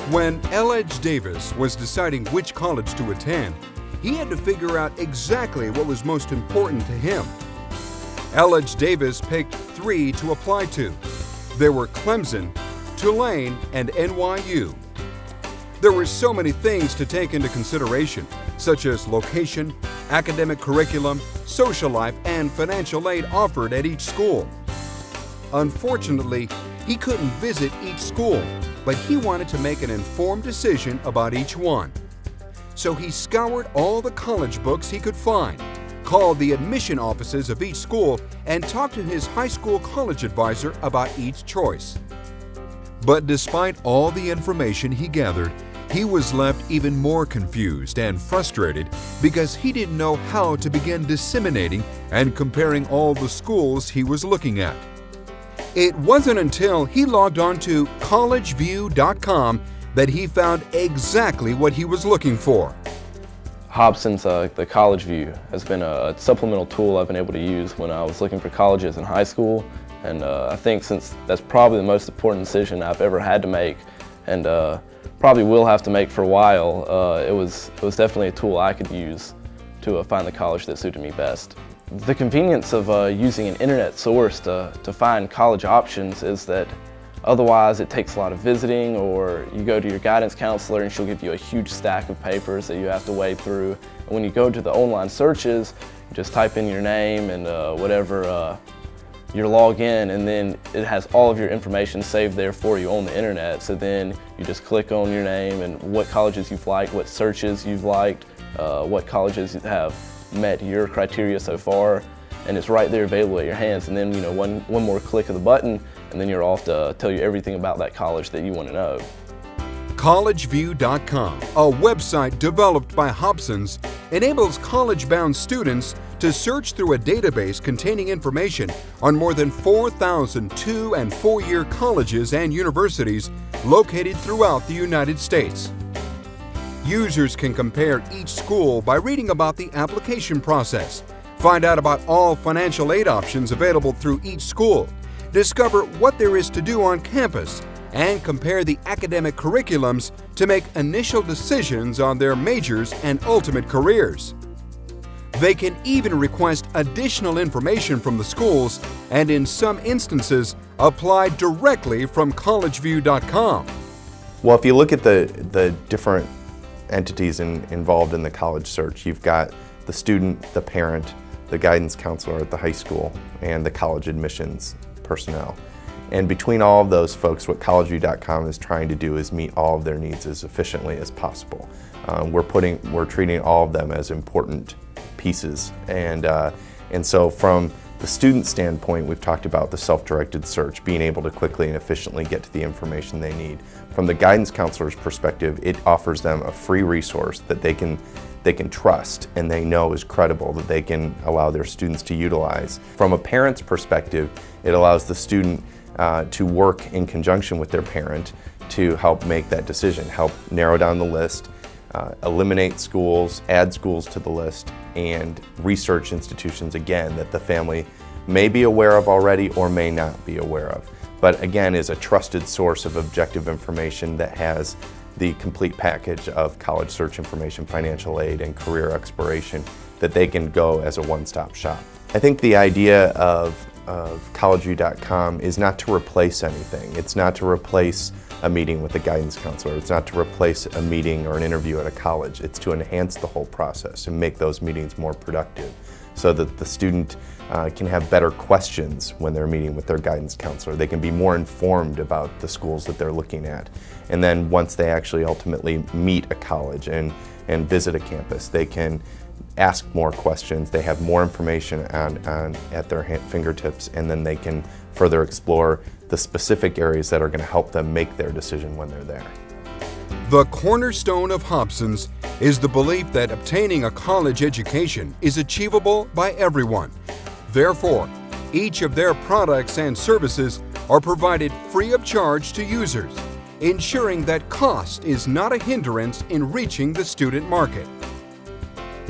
When L.H. Davis was deciding which college to attend, he had to figure out exactly what was most important to him. L.H. Davis picked 3 to apply to. There were Clemson, Tulane, and NYU. There were so many things to take into consideration, such as location, academic curriculum, social life, and financial aid offered at each school. Unfortunately, he couldn't visit each school, but he wanted to make an informed decision about each one. So he scoured all the college books he could find, called the admission offices of each school, and talked to his high school college advisor about each choice. But despite all the information he gathered, he was left even more confused and frustrated because he didn't know how to begin disseminating and comparing all the schools he was looking at. It wasn't until he logged on to collegeview.com that he found exactly what he was looking for. Hobsons, the College View, has been a supplemental tool I've been able to use when I was looking for colleges in high school. And I think since that's probably the most important decision I've ever had to make, and probably will have to make for a while, it was definitely a tool I could use to find the college that suited me best. The convenience of using an internet source to find college options is that otherwise it takes a lot of visiting, or you go to your guidance counselor and she'll give you a huge stack of papers that you have to wade through. And when you go to the online searches, you just type in your name and whatever your login, and then it has all of your information saved there for you on the internet. So then you just click on your name and what colleges you've liked, what searches you've liked, what colleges have met your criteria so far, and it's right there available at your hands. And then, you know, one more click of the button and then you're off to tell you everything about that college that you want to know. Collegeview.com, a website developed by Hobsons, enables college-bound students to search through a database containing information on more than 4,000 2- and 4-year colleges and universities located throughout the United States. Users can compare each school by reading about the application process, find out about all financial aid options available through each school, discover what there is to do on campus, and compare the academic curriculums to make initial decisions on their majors and ultimate careers. They can even request additional information from the schools and, in some instances, apply directly from collegeview.com. Well, if you look at the different entities involved in the college search, you've got the student, the parent, the guidance counselor at the high school, and the college admissions personnel. And between all of those folks, what collegeview.com is trying to do is meet all of their needs as efficiently as possible. We're treating all of them as important pieces, and so from the student standpoint, we've talked about the self-directed search, being able to quickly and efficiently get to the information they need. From the guidance counselor's perspective, it offers them a free resource that they can trust and they know is credible, that they can allow their students to utilize. From a parent's perspective, it allows the student to work in conjunction with their parent to help make that decision, help narrow down the list, eliminate schools, add schools to the list, and research institutions, again, that the family may be aware of already or may not be aware of. But again, is a trusted source of objective information that has the complete package of college search information, financial aid, and career exploration that they can go as a one-stop shop. I think the idea of collegeview.com is not to replace anything. It's not to replace a meeting with a guidance counselor. It's not to replace a meeting or an interview at a college. It's to enhance the whole process and make those meetings more productive so that the student can have better questions when they're meeting with their guidance counselor. They can be more informed about the schools that they're looking at. And then once they actually ultimately meet a college and visit a campus, they can ask more questions. They have more information at their fingertips, and then they can further explore the specific areas that are going to help them make their decision when they're there. The cornerstone of Hobsons is the belief that obtaining a college education is achievable by everyone. Therefore, each of their products and services are provided free of charge to users, ensuring that cost is not a hindrance in reaching the student market.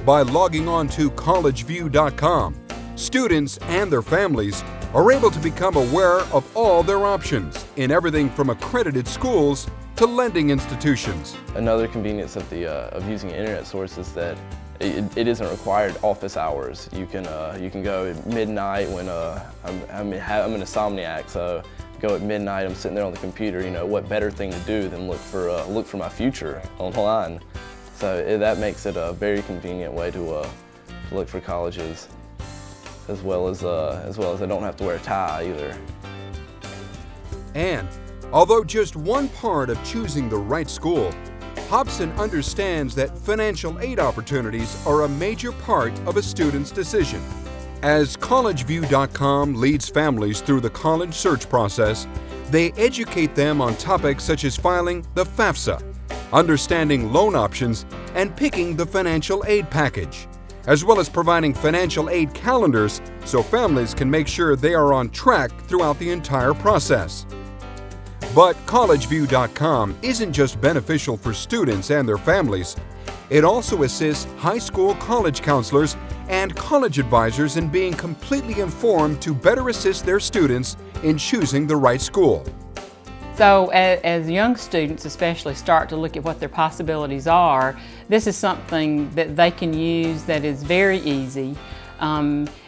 By logging on to collegeview.com, students and their families are able to become aware of all their options in everything from accredited schools to lending institutions. Another convenience of using an internet source is that it isn't required office hours. You can go at midnight when I'm an insomniac, so go at midnight. I'm sitting there on the computer. You know, what better thing to do than look for my future online? So that makes it a very convenient way to look for colleges, as well as I don't have to wear a tie either. And although just one part of choosing the right school, Hobson understands that financial aid opportunities are a major part of a student's decision. As CollegeView.com leads families through the college search process, they educate them on topics such as filing the FAFSA, understanding loan options, and picking the financial aid package, as well as providing financial aid calendars so families can make sure they are on track throughout the entire process. But CollegeView.com isn't just beneficial for students and their families. It also assists high school college counselors and college advisors in being completely informed to better assist their students in choosing the right school. So as young students especially start to look at what their possibilities are, this is something that they can use that is very easy.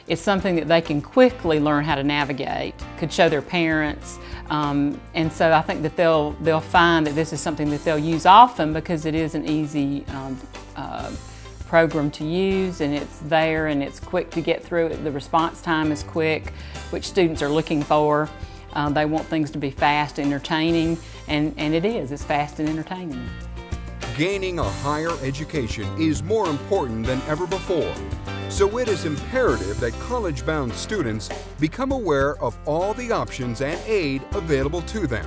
It's something that they can quickly learn how to navigate, could show their parents, and so I think that they'll find that this is something that they'll use often because it is an easy program to use, and it's there and it's quick to get through it. The response time is quick, which students are looking for. They want things to be fast, entertaining, and it is. It's fast and entertaining. Gaining a higher education is more important than ever before, so it is imperative that college-bound students become aware of all the options and aid available to them.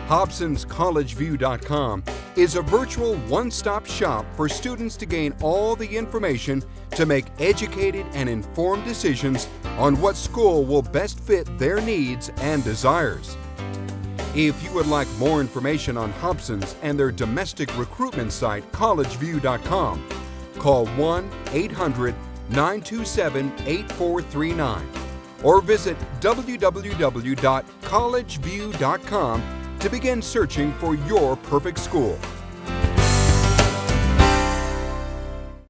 Hobsons CollegeView.com is a virtual one-stop shop for students to gain all the information to make educated and informed decisions on what school will best fit their needs and desires. If you would like more information on Hobsons and their domestic recruitment site, CollegeView.com, call 1-800-927-8439 or visit www.collegeview.com to begin searching for your perfect school.